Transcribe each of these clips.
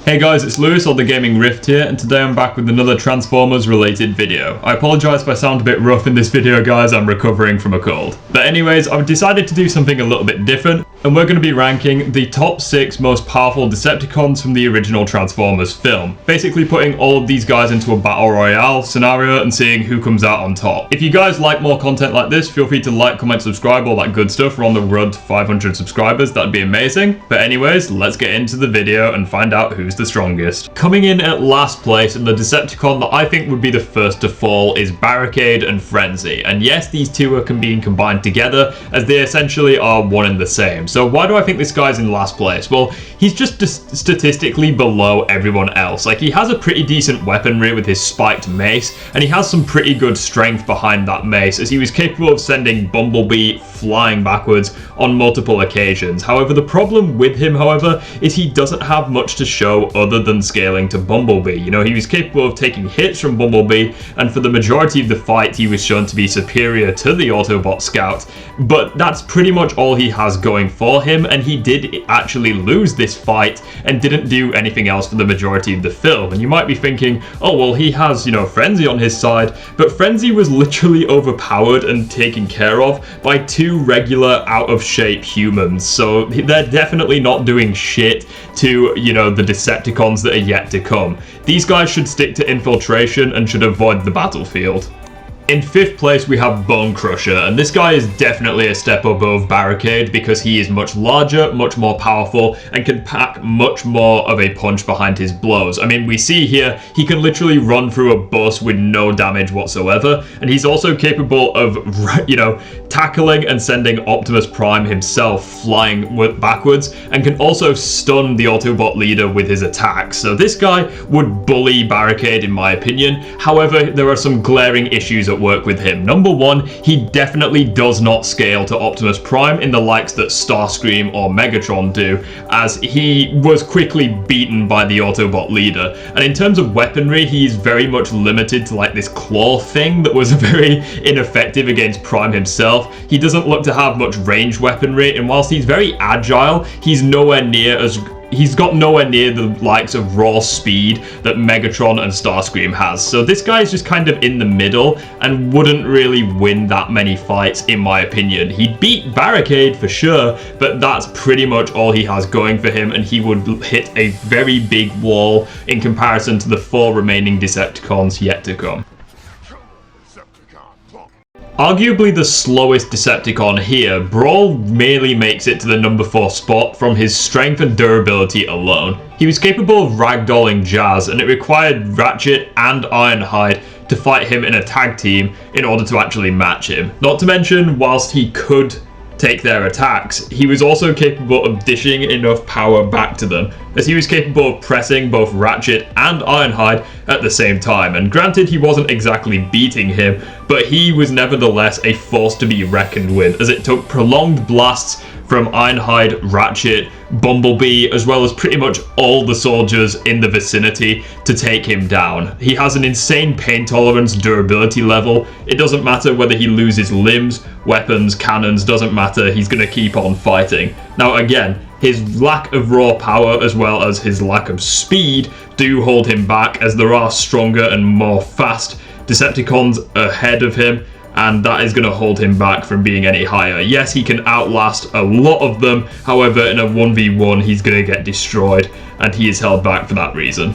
Hey guys, it's Lewis or The Gaming Rift here, and today I'm back with another Transformers related video. I apologise if I sound a bit rough in this video guys, I'm recovering from a cold. But anyways, I've decided to do something a little bit different, and we're going to be ranking the top 6 most powerful Decepticons from the original Transformers film. Basically putting all of these guys into a battle royale scenario and seeing who comes out on top. If you guys like more content like this, feel free to like, comment, subscribe, all that good stuff. We're on the road to 500 subscribers, that'd be amazing. But anyways, let's get into the video and find out who's the strongest. Coming in at last place, and the Decepticon that I think would be the first to fall, is Barricade and Frenzy. And yes, these two are being combined together as they essentially are one and the same. So why do I think this guy's in last place? Well, he's just statistically below everyone else. Like, he has a pretty decent weaponry with his spiked mace, and he has some pretty good strength behind that mace, as he was capable of sending Bumblebee flying backwards on multiple occasions. However, the problem with him, however, is he doesn't have much to show other than scaling to Bumblebee. You know, he was capable of taking hits from Bumblebee, and for the majority of the fight, he was shown to be superior to the Autobot Scout, but that's pretty much all he has going for him, and he did actually lose this fight and didn't do anything else for the majority of the film. And you might be thinking, oh, well, he has, you know, Frenzy on his side, but Frenzy was literally overpowered and taken care of by 2 regular out-of-shape humans, so they're definitely not doing shit to, you know, the Decepticons that are yet to come. These guys should stick to infiltration and should avoid the battlefield. In 5th place, we have Bone Crusher, and this guy is definitely a step above Barricade because he is much larger, much more powerful, and can pack much more of a punch behind his blows. I mean, we see here, he can literally run through a bus with no damage whatsoever, and he's also capable of, you know, tackling and sending Optimus Prime himself flying backwards, and can also stun the Autobot leader with his attacks. So this guy would bully Barricade in my opinion. However, there are some glaring issues at work with him. Number 1, he definitely does not scale to Optimus Prime in the likes that Starscream or Megatron do, as he was quickly beaten by the Autobot leader. And in terms of weaponry, he's very much limited to like this claw thing that was very ineffective against Prime himself. He doesn't look to have much range weaponry, and whilst he's very agile, he's got nowhere near the likes of raw speed that Megatron and Starscream has. So this guy is just kind of in the middle and wouldn't really win that many fights in my opinion. He'd beat Barricade for sure, but that's pretty much all he has going for him, and he would hit a very big wall in comparison to the 4 remaining Decepticons yet to come. Arguably the slowest Decepticon here, Brawl merely makes it to the number 4 spot from his strength and durability alone. He was capable of ragdolling Jazz, and it required Ratchet and Ironhide to fight him in a tag team in order to actually match him. Not to mention, whilst he could take their attacks, he was also capable of dishing enough power back to them, as he was capable of pressing both Ratchet and Ironhide at the same time. And granted, he wasn't exactly beating him, but he was nevertheless a force to be reckoned with, as it took prolonged blasts from Ironhide, Ratchet, Bumblebee, as well as pretty much all the soldiers in the vicinity to take him down. He has an insane pain tolerance durability level. It doesn't matter whether he loses limbs, weapons, cannons, doesn't matter, he's gonna keep on fighting. Now again, his lack of raw power as well as his lack of speed do hold him back, as there are stronger and more fast Decepticons ahead of him, and that is going to hold him back from being any higher. Yes, he can outlast a lot of them, however, in a 1v1, he's going to get destroyed, and he is held back for that reason.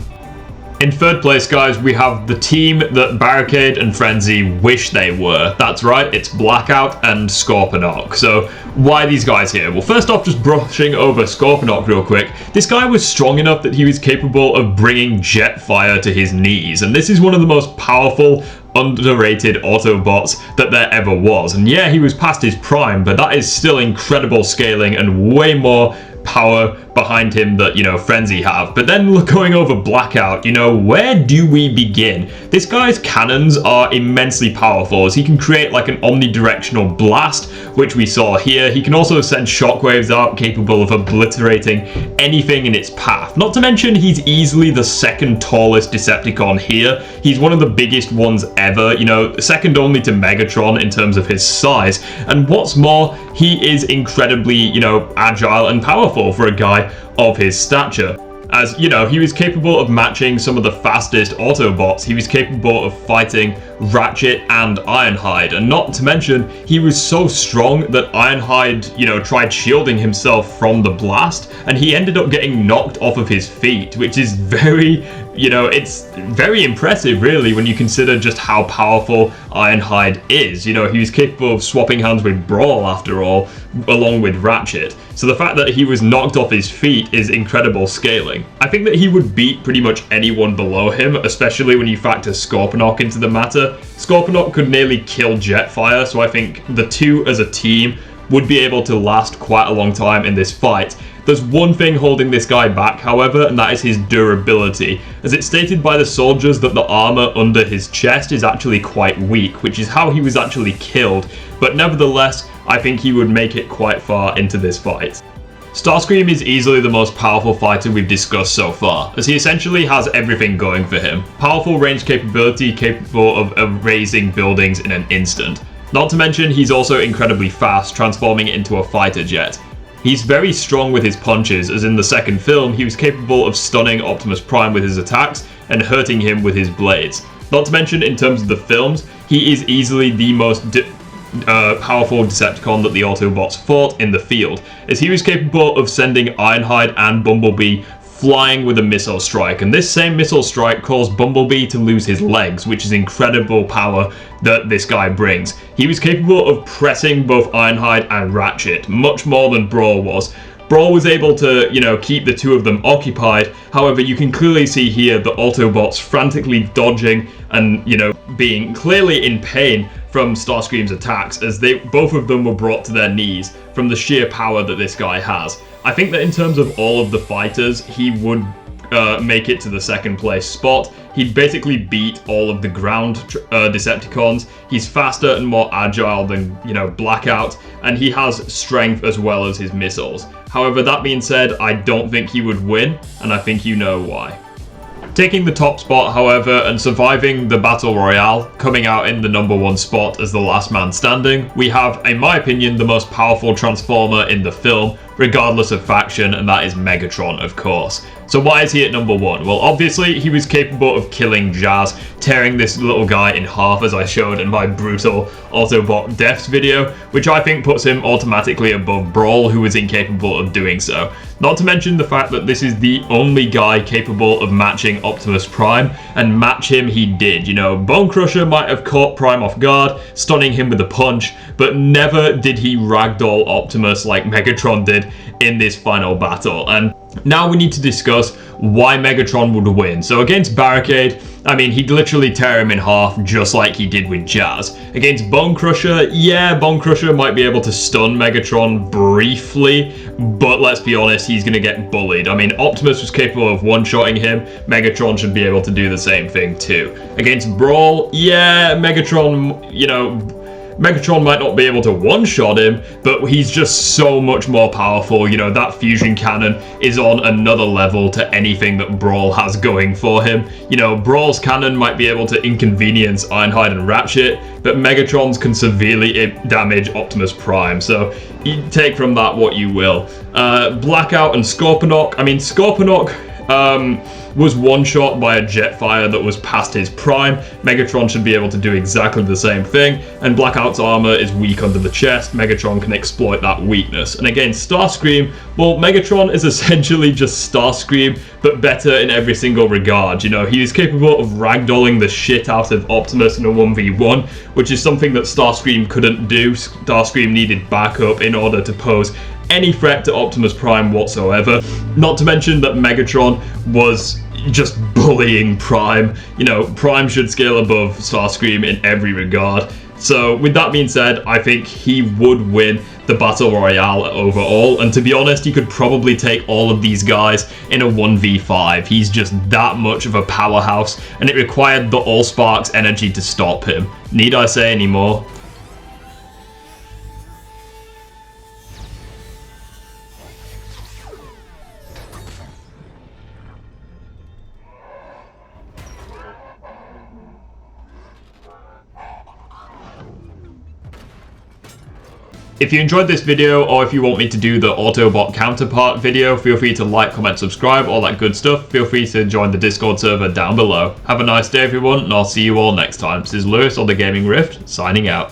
In 3rd place, guys, we have the team that Barricade and Frenzy wish they were. That's right, it's Blackout and Scorponok. So why these guys here? Well, first off, just brushing over Scorponok real quick. This guy was strong enough that he was capable of bringing Jetfire to his knees, and this is one of the most powerful, underrated Autobots that there ever was. And yeah, he was past his prime, but that is still incredible scaling and way more power behind him that, you know, Frenzy have. But then going over Blackout, you know, where do we begin? This guy's cannons are immensely powerful, as he can create like an omnidirectional blast, which we saw here. He can also send shockwaves out capable of obliterating anything in its path. Not to mention, he's easily the 2nd tallest Decepticon here. He's one of the biggest ones ever, you know, second only to Megatron in terms of his size. And what's more, he is incredibly, you know, agile and powerful for a guy of his stature. as, you know, he was capable of matching some of the fastest Autobots. He was capable of fighting Ratchet and Ironhide, and not to mention, he was so strong that Ironhide, you know, tried shielding himself from the blast, and he ended up getting knocked off of his feet, which is very, you know, it's very impressive, really, when you consider just how powerful Ironhide is. You know, he was capable of swapping hands with Brawl, after all, along with Ratchet. So the fact that he was knocked off his feet is incredible scaling. I think that he would beat pretty much anyone below him, especially when you factor Scorponok into the matter. Scorponok could nearly kill Jetfire, so I think the two as a team would be able to last quite a long time in this fight. There's one thing holding this guy back, however, and that is his durability, as it's stated by the soldiers that the armor under his chest is actually quite weak, which is how he was actually killed, but nevertheless, I think he would make it quite far into this fight. Starscream is easily the most powerful fighter we've discussed so far, as he essentially has everything going for him. Powerful range capability, capable of erasing buildings in an instant. Not to mention, he's also incredibly fast, transforming it into a fighter jet. He's very strong with his punches, as in the second film, he was capable of stunning Optimus Prime with his attacks and hurting him with his blades. Not to mention, in terms of the films, he is easily the most powerful Decepticon that the Autobots fought in the field, as he was capable of sending Ironhide and Bumblebee flying with a missile strike, and this same missile strike caused Bumblebee to lose his legs, which is incredible power that this guy brings. He was capable of pressing both Ironhide and Ratchet, much more than Brawl was. Brawl was able to, you know, keep the two of them occupied. However, you can clearly see here the Autobots frantically dodging and, you know, being clearly in pain from Starscream's attacks, as both of them were brought to their knees from the sheer power that this guy has. I think that in terms of all of the fighters, he would make it to the second place spot. He'd basically beat all of the ground Decepticons. He's faster and more agile than, you know, Blackout, and he has strength as well as his missiles. However, that being said, I don't think he would win, and I think you know why. Taking the top spot, however, and surviving the Battle Royale, coming out in the #1 spot as the last man standing, we have, in my opinion, the most powerful Transformer in the film, regardless of faction, and that is Megatron, of course. So why is he at #1? Well, obviously, he was capable of killing Jazz, tearing this little guy in half, as I showed in my brutal Autobot deaths video, which I think puts him automatically above Brawl, who was incapable of doing so. Not to mention the fact that this is the only guy capable of matching Optimus Prime, and match him he did. You know, Bone Crusher might have caught Prime off guard, stunning him with a punch, but never did he ragdoll Optimus like Megatron did in this final battle. And now we need to discuss why Megatron would win. So against Barricade, I mean, he'd literally tear him in half just like he did with Jazz. Against Bone Crusher, yeah, Bone Crusher might be able to stun Megatron briefly, but let's be honest, he's going to get bullied. I mean, Optimus was capable of one-shotting him. Megatron should be able to do the same thing too. Against Brawl, yeah, Megatron, you know, Megatron might not be able to one-shot him, but he's just so much more powerful. You know, that fusion cannon is on another level to anything that Brawl has going for him. You know, Brawl's cannon might be able to inconvenience Ironhide and Ratchet, but Megatron's can severely damage Optimus Prime, so you take from that what you will. Blackout and Scorponok, I mean, Scorponok was one-shot by a Jetfire that was past his prime. Megatron should be able to do exactly the same thing, and Blackout's armor is weak under the chest. Megatron can exploit that weakness. And against Starscream, well, Megatron is essentially just Starscream, but better in every single regard. You know, he is capable of ragdolling the shit out of Optimus in a 1v1, which is something that Starscream couldn't do. Starscream needed backup in order to pose any threat to Optimus Prime whatsoever. Not to mention that Megatron was just bullying Prime. You know, Prime should scale above Starscream in every regard. So with that being said, I think he would win the Battle Royale overall, and to be honest, he could probably take all of these guys in a 1v5. He's just that much of a powerhouse, and it required the Allsparks energy to stop him. Need I say any more? If you enjoyed this video, or if you want me to do the Autobot counterpart video, feel free to like, comment, subscribe, all that good stuff. Feel free to join the Discord server down below. Have a nice day everyone, and I'll see you all next time. This is Lewis on the Gaming Rift, signing out.